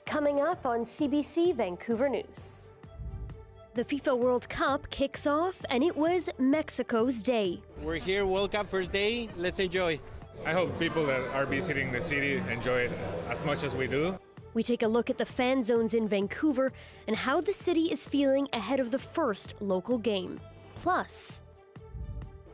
Coming up on CBC Vancouver News. The FIFA World Cup kicks off, and it was Mexico's day. We're here, World Cup first day, let's enjoy. I hope people that are visiting the city enjoy it as much as we do. We take a look at the fan zones in Vancouver and how the city is feeling ahead of the first local game. Plus,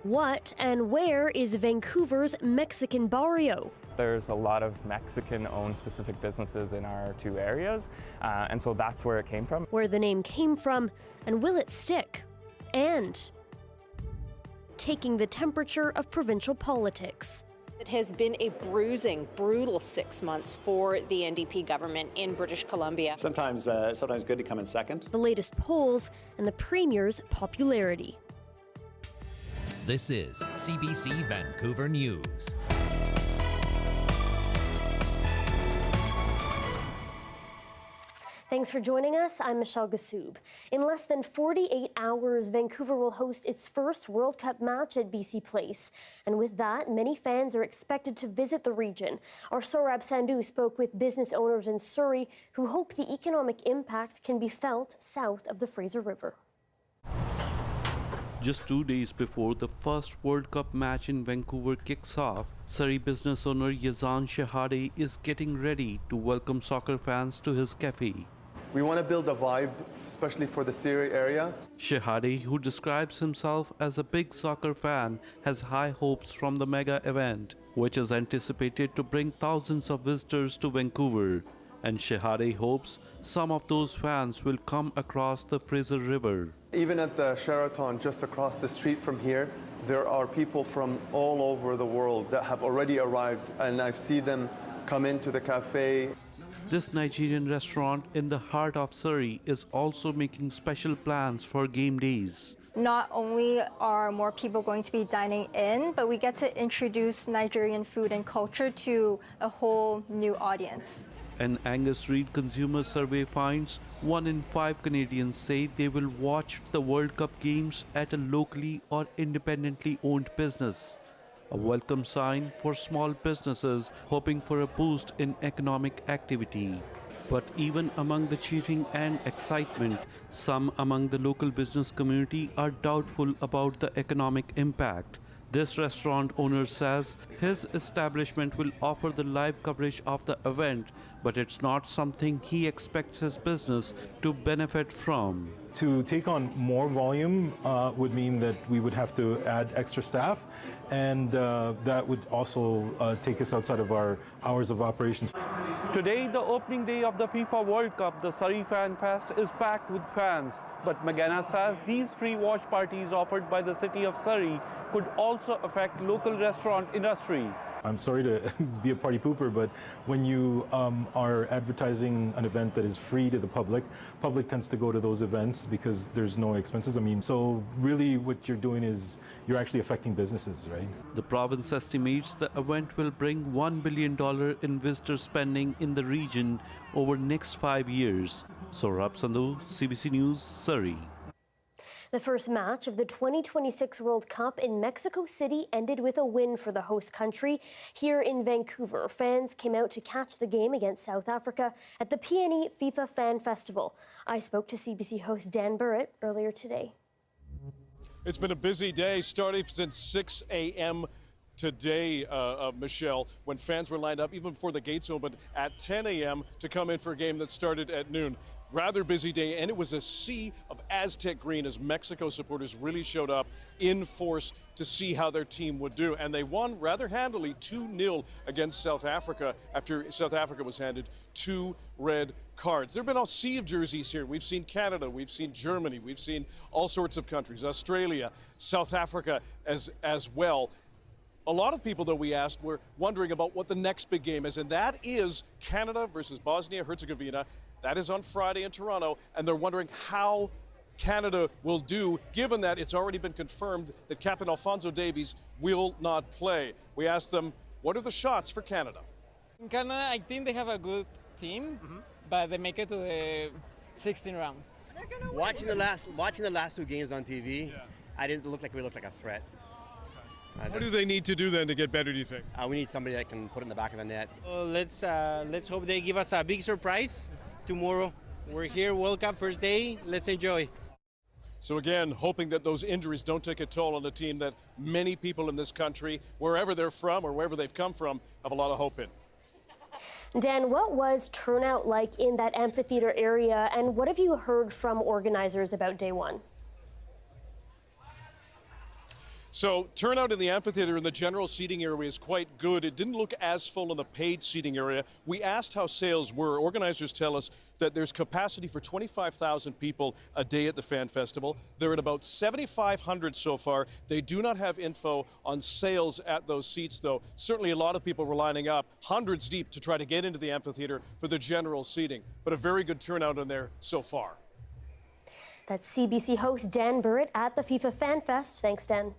what and where is Vancouver's Mexican Barrio? There's a lot of Mexican-owned specific businesses in our two areas, and so that's where it came from. Where the name came from, and will it stick? And taking the temperature of provincial politics. It has been a brutal 6 months for the NDP government in British Columbia. Sometimes good to come in second. The latest polls and the Premier's popularity. This is CBC Vancouver News. Thanks for joining us. I'm Michelle Ghoussoub. In less than 48 hours, Vancouver will host its first World Cup match at BC Place. And with that, many fans are expected to visit the region. Our Saurabh Sandhu spoke with business owners in Surrey who hope the economic impact can be felt south of the Fraser River. Just 2 days before the first World Cup match in Vancouver kicks off, Surrey business owner Yazan Shehadeh is getting ready to welcome soccer fans to his cafe. We want to build a vibe, especially for the Surrey area. Shehadeh, who describes himself as a big soccer fan, has high hopes from the mega event, which is anticipated to bring thousands of visitors to Vancouver. And Shehadeh hopes some of those fans will come across the Fraser River. Even at the Sheraton just across the street from here, there are people from all over the world that have already arrived, and I've seen them come into the cafe. This Nigerian restaurant in the heart of Surrey is also making special plans for game days. Not only are more people going to be dining in, but we get to introduce Nigerian food and culture to a whole new audience. An Angus Reid consumer survey finds 1 in 5 Canadians say they will watch the World Cup games at a locally or independently owned business. A welcome sign for small businesses hoping for a boost in economic activity. But even among the cheering and excitement, some among the local business community are doubtful about the economic impact. This restaurant owner says his establishment will offer the live coverage of the event, but it's not something he expects his business to benefit from. To take on more volume would mean that we would have to add extra staff, and that would also take us outside of our hours of operations. Today, the opening day of the FIFA World Cup, the Surrey Fan Fest is packed with fans. But Magana says these free watch parties offered by the city of Surrey could also affect local restaurant industry. I'm sorry to be a party pooper, but when you are advertising an event that is free to the public tends to go to those events because there's no expenses. I mean, so really what you're doing is you're actually affecting businesses, right? The province estimates the event will bring $1 billion in visitor spending in the region over next 5 years. Saurabh Sandhu, CBC News, Surrey. The first match of the 2026 World Cup in Mexico City ended with a win for the host country. Here in Vancouver, fans came out to catch the game against South Africa at the PNE FIFA Fan Festival. I spoke to CBC host Dan Burrett earlier today. It's been a busy day, starting since 6 a.m. today, Michelle, when fans were lined up even before the gates opened at 10 a.m. to come in for a game that started at noon. Rather busy day, and it was a sea of Aztec green as Mexico supporters really showed up in force to see how their team would do. And they won rather handily 2-0 against South Africa after South Africa was handed 2 red cards. There have been a sea of jerseys here. We've seen Canada, we've seen Germany, we've seen all sorts of countries, Australia, South Africa as well. A lot of people, though, we asked were wondering about what the next big game is, and that is Canada versus Bosnia-Herzegovina. That is on Friday in Toronto, and they're wondering how Canada will do, given that it's already been confirmed that Captain Alphonso Davies will not play. We asked them, what are the shots for Canada? In Canada, I think they have a good team, but they make it to the 16th round. Watching the last 2 games on TV, I didn't look like we looked like a threat. What do they need to do then to get better, do you think? We need somebody that can put it in the back of the net. Let's hope they give us a big surprise tomorrow. We're here, World Cup first day. Let's enjoy. So again, hoping that those injuries don't take a toll on a team that many people in this country, wherever they're from or wherever they've come from, have a lot of hope in. Dan, what was turnout like in that amphitheater area, and what have you heard from organizers about day one? So turnout in the amphitheater in the general seating area is quite good. It didn't look as full in the paid seating area. We asked how sales were. Organizers tell us that there's capacity for 25,000 people a day at the Fan Festival. They're at about 7,500 so far. They do not have info on sales at those seats, though. Certainly a lot of people were lining up, hundreds deep, to try to get into the amphitheater for the general seating. But a very good turnout in there so far. That's CBC host Dan Burritt at the FIFA Fan Fest. Thanks, Dan.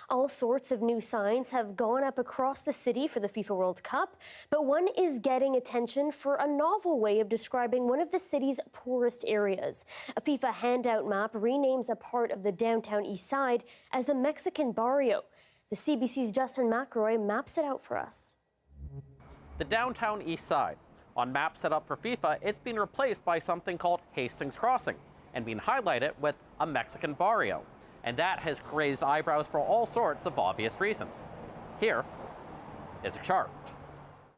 All sorts of new signs have gone up across the city for the FIFA World Cup, but one is getting attention for a novel way of describing one of the city's poorest areas. A FIFA handout map renames a part of the downtown Eastside as the Mexican Barrio. The CBC's Justin McElroy maps it out for us. The downtown Eastside. On maps set up for FIFA, it's been replaced by something called Hastings Crossing and been highlighted with a Mexican Barrio. And that has raised eyebrows for all sorts of obvious reasons. Here is a chart.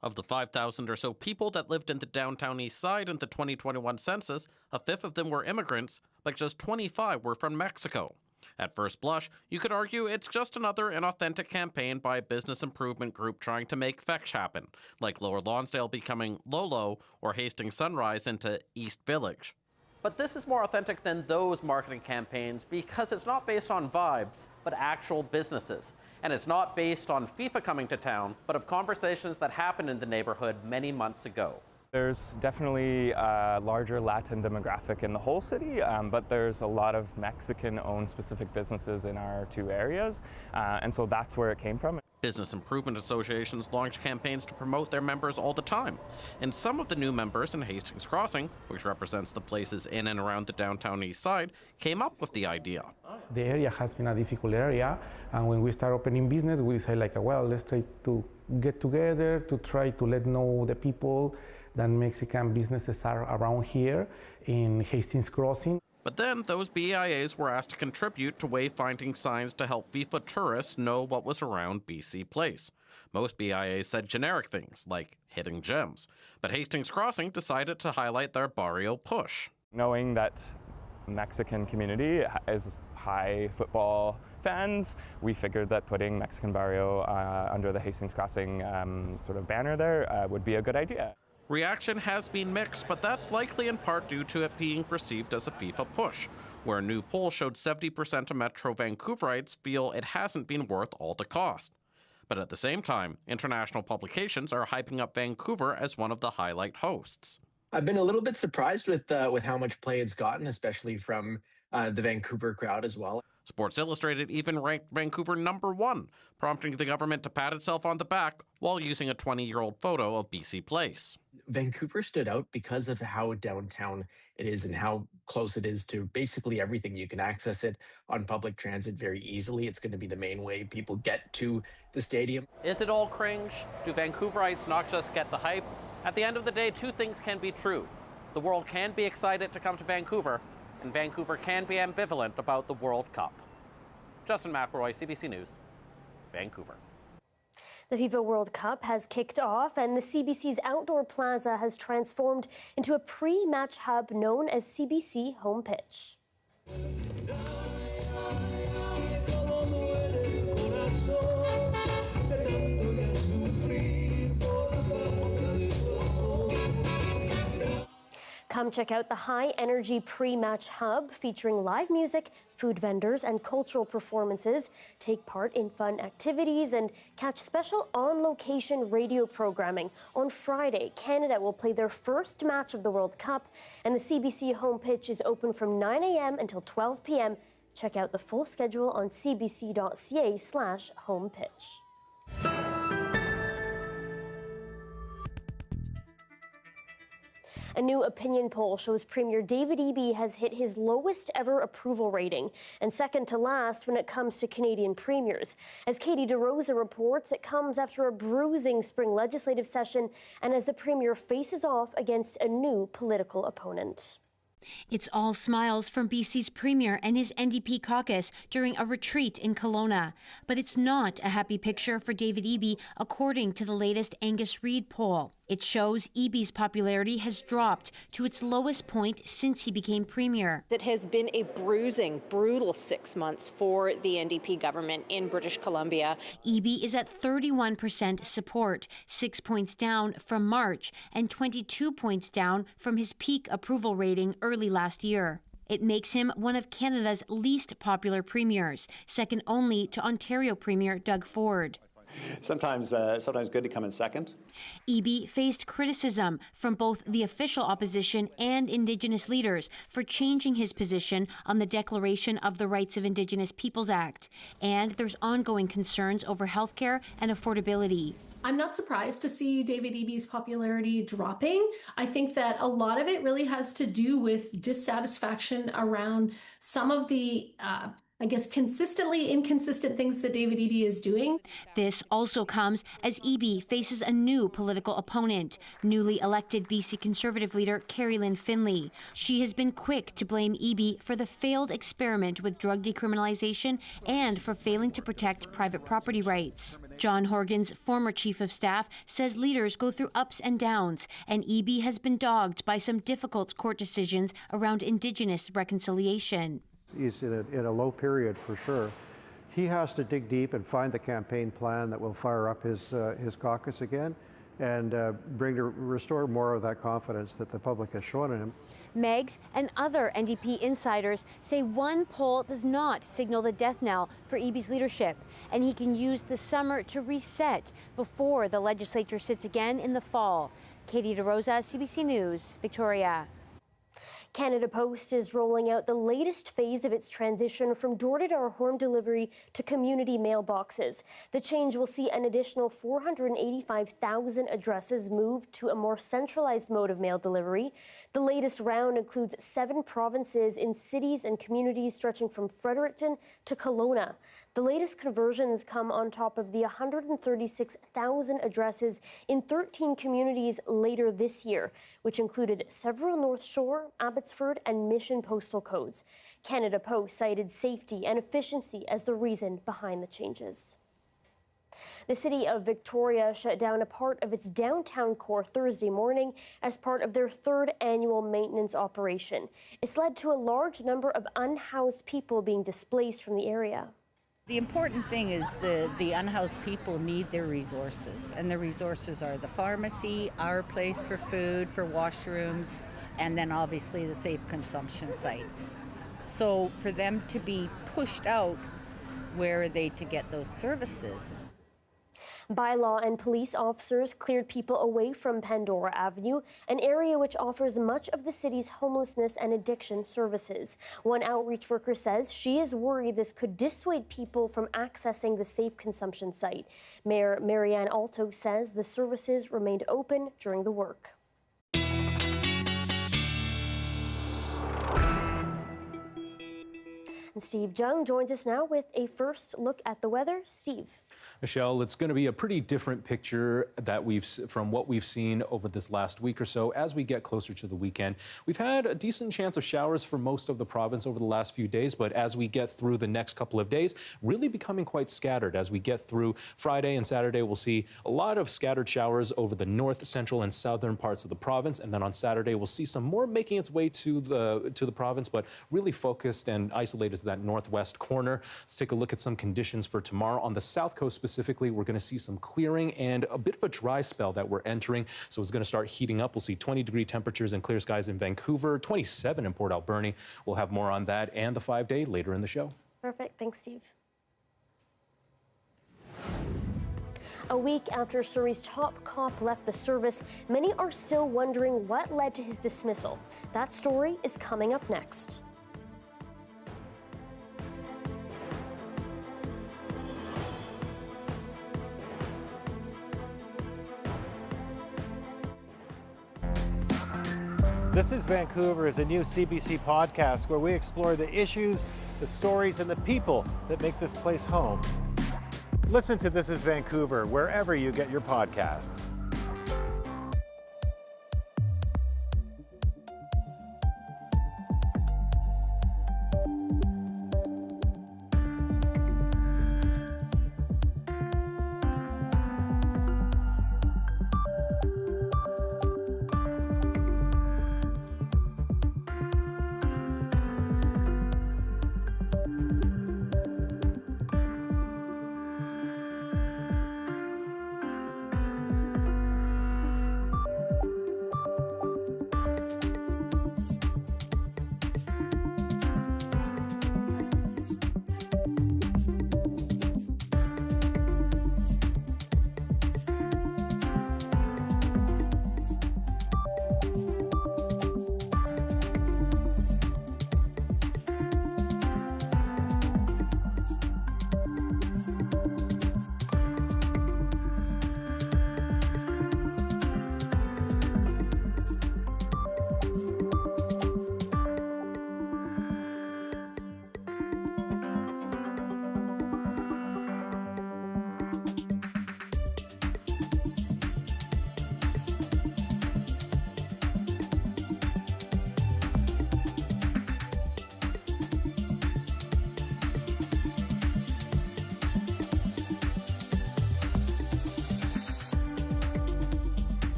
Of the 5,000 or so people that lived in the downtown East Side in the 2021 census, a fifth of them were immigrants, but just 25 were from Mexico. At first blush, you could argue it's just another inauthentic campaign by a business improvement group trying to make fetch happen, like Lower Lonsdale becoming Lolo or Hastings Sunrise into East Village. But this is more authentic than those marketing campaigns because it's not based on vibes, but actual businesses. And it's not based on FIFA coming to town, but of conversations that happened in the neighborhood many months ago. There's definitely a larger Latin demographic in the whole city, but there's a lot of Mexican-owned specific businesses in our two areas, and so that's where it came from. Business improvement associations launch campaigns to promote their members all the time. And some of the new members in Hastings Crossing, which represents the places in and around the downtown East Side, came up with the idea. The area has been a difficult area, and when we start opening business, we say like, well, let's try to get together to try to let know the people that Mexican businesses are around here in Hastings Crossing. But then those BIAs were asked to contribute to wayfinding signs to help FIFA tourists know what was around BC Place. Most BIAs said generic things like hidden gems, but Hastings Crossing decided to highlight their Barrio push. Knowing that Mexican community is high football fans, we figured that putting Mexican Barrio under the Hastings Crossing sort of banner there would be a good idea. Reaction has been mixed, but that's likely in part due to it being perceived as a FIFA push, where a new poll showed 70% of Metro Vancouverites feel it hasn't been worth all the cost. But at the same time, international publications are hyping up Vancouver as one of the highlight hosts. I've been a little bit surprised with how much play it's gotten, especially from the Vancouver crowd as well. Sports Illustrated even ranked Vancouver #1, prompting the government to pat itself on the back while using a 20-year-old photo of BC Place. Vancouver stood out because of how downtown it is and how close it is to basically everything. You can access it on public transit very easily. It's going to be the main way people get to the stadium. Is it all cringe? Do Vancouverites not just get the hype? At the end of the day, two things can be true. The world can be excited to come to Vancouver, and Vancouver can be ambivalent about the World Cup. Justin McElroy, CBC News, Vancouver. The FIFA World Cup has kicked off, and the CBC's outdoor plaza has transformed into a pre-match hub known as CBC Home Pitch. Come check out the high-energy pre-match hub featuring live music, food vendors, and cultural performances. Take part in fun activities and catch special on-location radio programming. On Friday, Canada will play their first match of the World Cup, and the CBC Home Pitch is open from 9 a.m. until 12 p.m. Check out the full schedule on cbc.ca/homepitch. A new opinion poll shows Premier David Eby has hit his lowest ever approval rating and second to last when it comes to Canadian premiers. As Katie DeRosa reports, it comes after a bruising spring legislative session and as the Premier faces off against a new political opponent. It's all smiles from BC's Premier and his NDP caucus during a retreat in Kelowna. But it's not a happy picture for David Eby, according to the latest Angus Reid poll. It shows Eby's popularity has dropped to its lowest point since he became Premier. It has been a bruising, brutal 6 months for the NDP government in British Columbia. Eby is at 31% support, 6 points down from March and 22 points down from his peak approval rating early last year. It makes him one of Canada's least popular premiers, second only to Ontario Premier Doug Ford. Sometimes good to come in second. Eby faced criticism from both the official opposition and Indigenous leaders for changing his position on the Declaration of the Rights of Indigenous Peoples Act. And there's ongoing concerns over healthcare and affordability. I'm not surprised to see David Eby's popularity dropping. I think that a lot of it really has to do with dissatisfaction around some of the consistently inconsistent things that David Eby is doing. This also comes as Eby faces a new political opponent, newly elected BC Conservative leader Carrie Lynn Finlay. She has been quick to blame Eby for the failed experiment with drug decriminalization and for failing to protect private property rights. John Horgan's former chief of staff says leaders go through ups and downs, and Eby has been dogged by some difficult court decisions around Indigenous reconciliation. He's in a low period for sure. He has to dig deep and find the campaign plan that will fire up his caucus again and restore more of that confidence that the public has shown in him. Megs and other NDP insiders say one poll does not signal the death knell for Eby's leadership, and he can use the summer to reset before the legislature sits again in the fall. Katie DeRosa, CBC News, Victoria. Canada Post is rolling out the latest phase of its transition from door-to-door home delivery to community mailboxes. The change will see an additional 485,000 addresses moved to a more centralized mode of mail delivery. The latest round includes 7 provinces in cities and communities stretching from Fredericton to Kelowna. The latest conversions come on top of the 136,000 addresses in 13 communities later this year, which included several North Shore, Abbotsford, and Mission postal codes. Canada Post cited safety and efficiency as the reason behind the changes. The city of Victoria shut down a part of its downtown core Thursday morning as part of their 3rd annual maintenance operation. It's led to a large number of unhoused people being displaced from the area. The important thing is the unhoused people need their resources, and the resources are the pharmacy, our place for food, for washrooms, and then obviously the safe consumption site. So for them to be pushed out, where are they to get those services? Bylaw and police officers cleared people away from Pandora Avenue, an area which offers much of the city's homelessness and addiction services. One outreach worker says she is worried this could dissuade people from accessing the safe consumption site. Mayor Marianne Alto says the services remained open during the work. And Steve Jung joins us now with a first look at the weather. Steve. Michelle, it's going to be a pretty different picture that from what we've seen over this last week or so. As we get closer to the weekend, we've had a decent chance of showers for most of the province over the last few days, but as we get through the next couple of days, really becoming quite scattered. As we get through Friday and Saturday, we'll see a lot of scattered showers over the north, central, and southern parts of the province, and then on Saturday, we'll see some more making its way to the province, but really focused and isolated to that northwest corner. Let's take a look at some conditions for tomorrow. On the south coast specifically, we're going to see some clearing and a bit of a dry spell that we're entering. So it's going to start heating up. We'll see 20-degree temperatures and clear skies in Vancouver, 27 in Port Alberni. We'll have more on that and the 5-day later in the show. Perfect. Thanks, Steve. A week after Surrey's top cop left the service, many are still wondering what led to his dismissal. That story is coming up next. This is Vancouver is a new CBC podcast where we explore the issues, the stories, and the people that make this place home. Listen to This is Vancouver wherever you get your podcasts.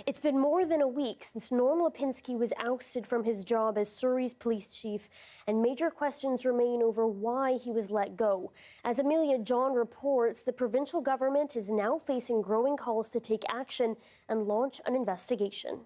It's been more than a week since Norm Lipinski was ousted from his job as Surrey's police chief, and major questions remain over why he was let go. As Amelia John reports, the provincial government is now facing growing calls to take action and launch an investigation.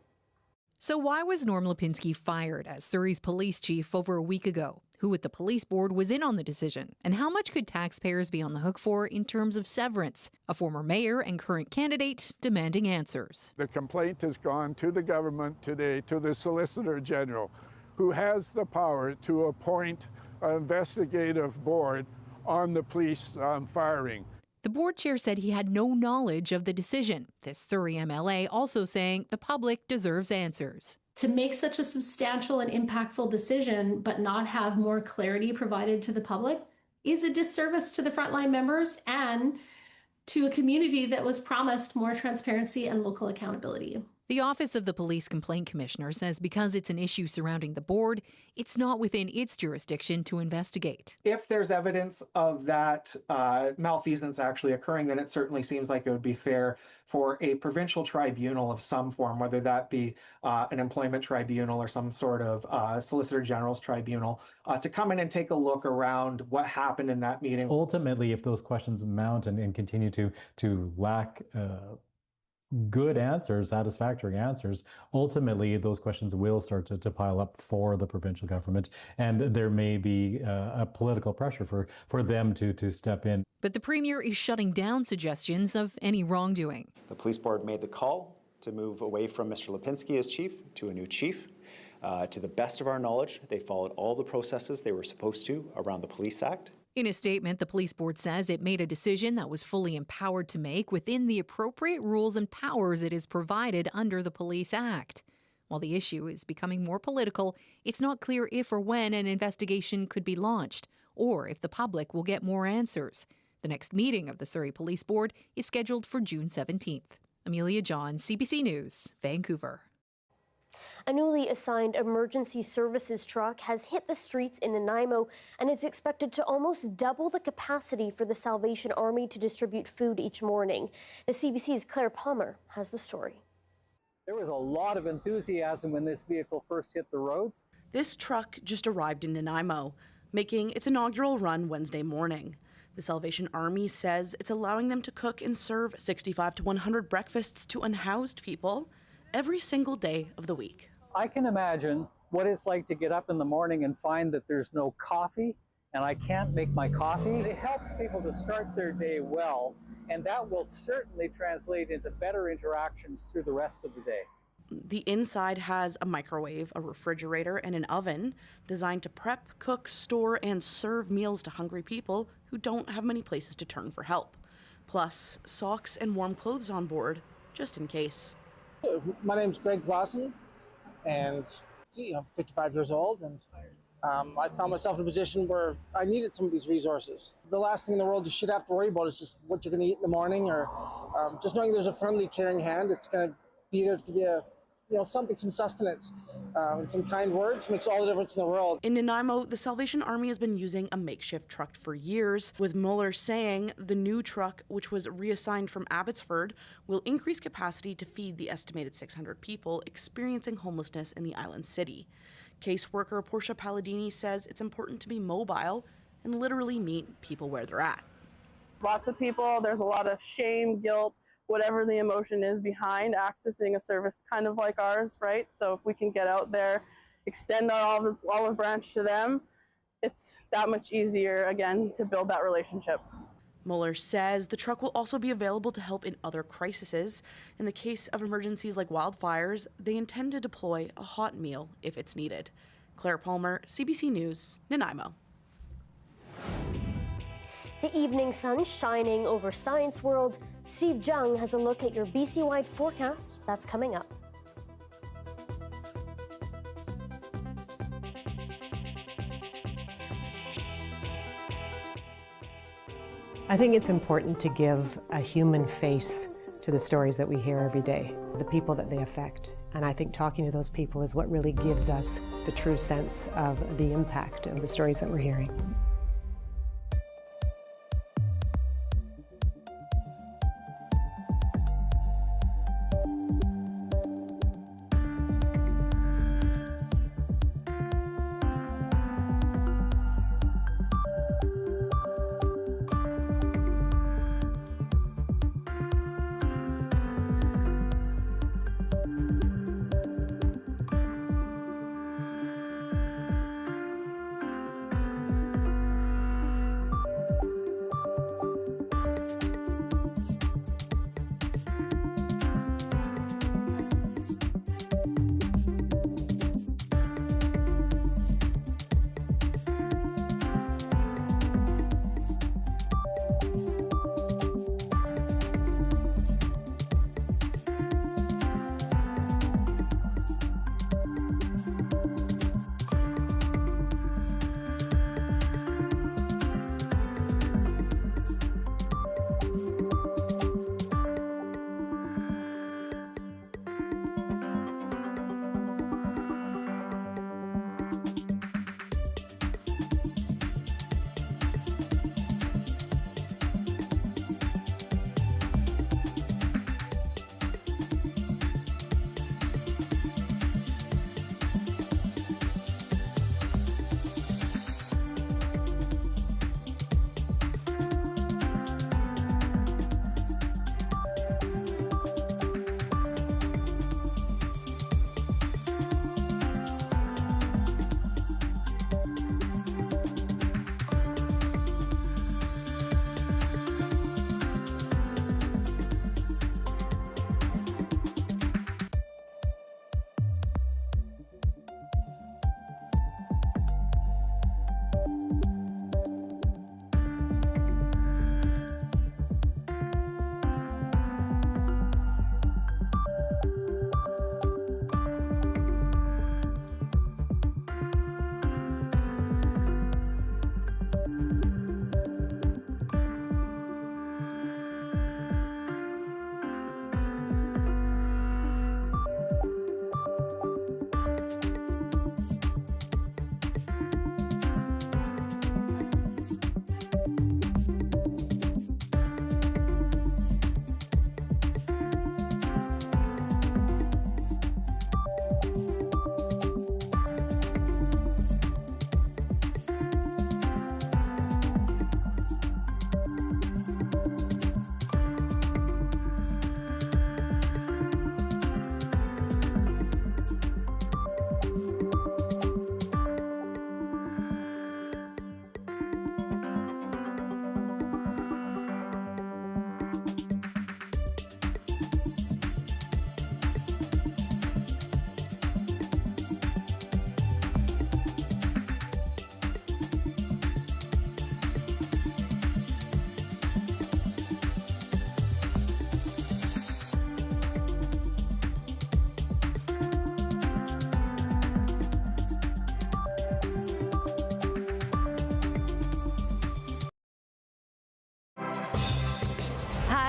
So why was Norm Lipinski fired as Surrey's police chief over a week ago? Who at the police board was in on the decision? And how much could taxpayers be on the hook for in terms of severance? A former mayor and current candidate demanding answers. The complaint has gone to the government today, to the Solicitor General, who has the power to appoint an investigative board on the police firing. The board chair said he had no knowledge of the decision. This Surrey MLA also saying the public deserves answers. To make such a substantial and impactful decision but not have more clarity provided to the public is a disservice to the frontline members and to a community that was promised more transparency and local accountability. The Office of the Police Complaint Commissioner says because it's an issue surrounding the board, it's not within its jurisdiction to investigate. If there's evidence of that malfeasance actually occurring, then it certainly seems like it would be fair for a provincial tribunal of some form, whether that be an employment tribunal or some sort of Solicitor General's tribunal, to come in and take a look around what happened in that meeting. Ultimately, if those questions mount and continue to lack good answers, satisfactory answers, ultimately those questions will start to pile up for the provincial government, and there may be a political pressure for them to step in. But the Premier is shutting down suggestions of any wrongdoing. The police board made the call to move away from Mr. Lipinski as chief to a new chief. To the best of our knowledge, they followed all the processes they were supposed to around the Police Act. In a statement, the police board says it made a decision that was fully empowered to make within the appropriate rules and powers it is provided under the Police Act. While the issue is becoming more political, it's not clear if or when an investigation could be launched, or if the public will get more answers. The next meeting of the Surrey Police Board is scheduled for June 17th. Amelia John, CBC News, Vancouver. A newly assigned emergency services truck has hit the streets in Nanaimo and is expected to almost double the capacity for the Salvation Army to distribute food each morning. The CBC's Claire Palmer has the story. There was a lot of enthusiasm when this vehicle first hit the roads. This truck just arrived in Nanaimo, making its inaugural run Wednesday morning. The Salvation Army says it's allowing them to cook and serve 65 to 100 breakfasts to unhoused people every single day of the week. I can imagine what it's like to get up in the morning and find that there's no coffee and I can't make my coffee. It helps people to start their day well, and that will certainly translate into better interactions through the rest of the day. The inside has a microwave, a refrigerator, and an oven designed to prep, cook, store, and serve meals to hungry people who don't have many places to turn for help. Plus, socks and warm clothes on board, just in case. My name's Greg Clausen, and I'm 55 years old, and I found myself in a position where I needed some of these resources. The last thing in the world you should have to worry about is just what you're going to eat in the morning, or just knowing there's a friendly, caring hand that's going to be there to give you something, some sustenance, and some kind words makes all the difference in the world. In Nanaimo, the Salvation Army has been using a makeshift truck for years, with Mueller saying the new truck, which was reassigned from Abbotsford, will increase capacity to feed the estimated 600 people experiencing homelessness in the island city. Caseworker Portia Palladini says it's important to be mobile and literally meet people where they're at. Lots of people, there's a lot of shame, guilt, whatever the emotion is behind accessing a service kind of like ours, right? So if we can get out there, extend our olive branch to them, it's that much easier, again, to build that relationship. Mueller says the truck will also be available to help in other crises. In the case of emergencies like wildfires, they intend to deploy a hot meal if it's needed. Claire Palmer, CBC News, Nanaimo. The evening sun shining over Science World. Steve Jung has a look at your BC-wide forecast that's coming up. I think it's important to give a human face to the stories that we hear every day, the people that they affect. And I think talking to those people is what really gives us the true sense of the impact of the stories that we're hearing.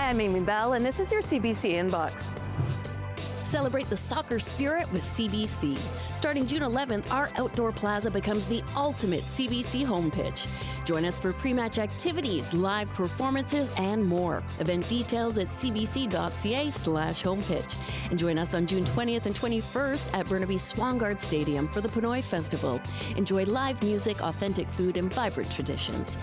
Hi, I'm Amy Bell, and this is your CBC Inbox. Celebrate the soccer spirit with CBC. Starting June 11th, our outdoor plaza becomes the ultimate CBC Home Pitch. Join us for pre-match activities, live performances, and more. Event details at cbc.ca/homepitch. And join us on June 20th and 21st at Burnaby Swangard Stadium for the Pinoy Festival. Enjoy live music, authentic food, and vibrant traditions.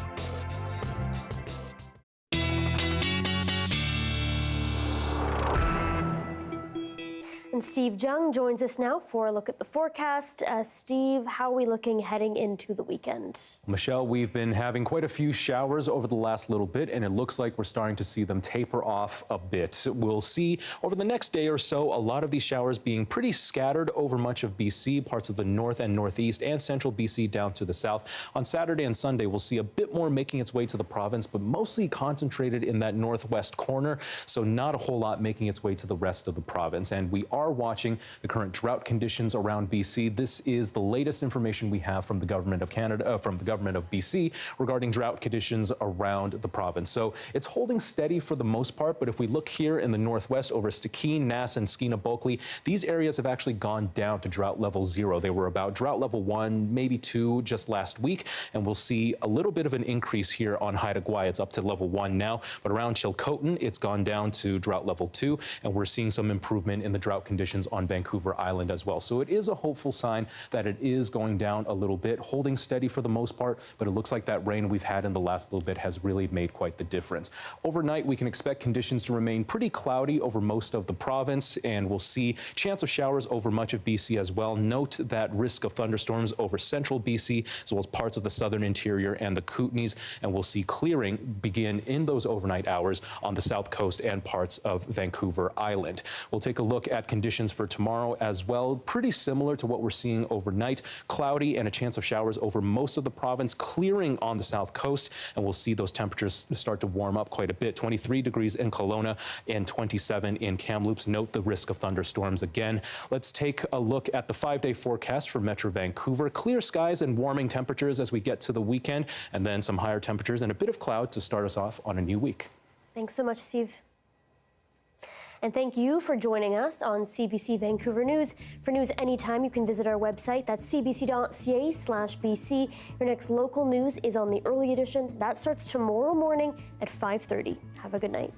And Steve Jung joins us now for a look at the forecast. Steve, how are we looking heading into the weekend? Michelle, we've been having quite a few showers over the last little bit, and it looks like we're starting to see them taper off a bit. We'll see over the next day or so a lot of these showers being pretty scattered over much of BC, parts of the north and northeast, and central BC down to the south. On Saturday and Sunday, we'll see a bit more making its way to the province, but mostly concentrated in that northwest corner, so not a whole lot making its way to the rest of the province. And we are watching the current drought conditions around BC. This is the latest information we have from the government of Canada, from the government of BC regarding drought conditions around the province. So it's holding steady for the most part, but if we look here in the northwest over Stikine, Nass, and Skeena-Bulkley, these areas have actually gone down to drought level 0. They were about drought level 1, maybe 2 just last week, and we'll see a little bit of an increase here on Haida Gwaii. It's up to level 1 now, but around Chilcotin, it's gone down to drought level 2, and we're seeing some improvement in the drought conditions on Vancouver Island as well. So it is a hopeful sign that it is going down a little bit, holding steady for the most part, but it looks like that rain we've had in the last little bit has really made quite the difference. Overnight, we can expect conditions to remain pretty cloudy over most of the province, and we'll see chance of showers over much of BC as well. Note that risk of thunderstorms over central BC, as well as parts of the southern interior and the Kootenays, and we'll see clearing begin in those overnight hours on the south coast and parts of Vancouver Island. We'll take a look at conditions for tomorrow as well, pretty similar to what we're seeing overnight. Cloudy and a chance of showers over most of the province, clearing on the south coast, and we'll see those temperatures start to warm up quite a bit. 23 degrees in Kelowna and 27 in Kamloops. Note the risk of thunderstorms again. Let's take a look at the 5-day forecast for Metro Vancouver. Clear skies and warming temperatures as we get to the weekend, and then some higher temperatures and a bit of cloud to start us off on a new week. Thanks so much, Steve. And thank you for joining us on CBC Vancouver News. For news anytime, you can visit our website. That's cbc.ca/BC. Your next local news is on the early edition. That starts tomorrow morning at 5:30. Have a good night.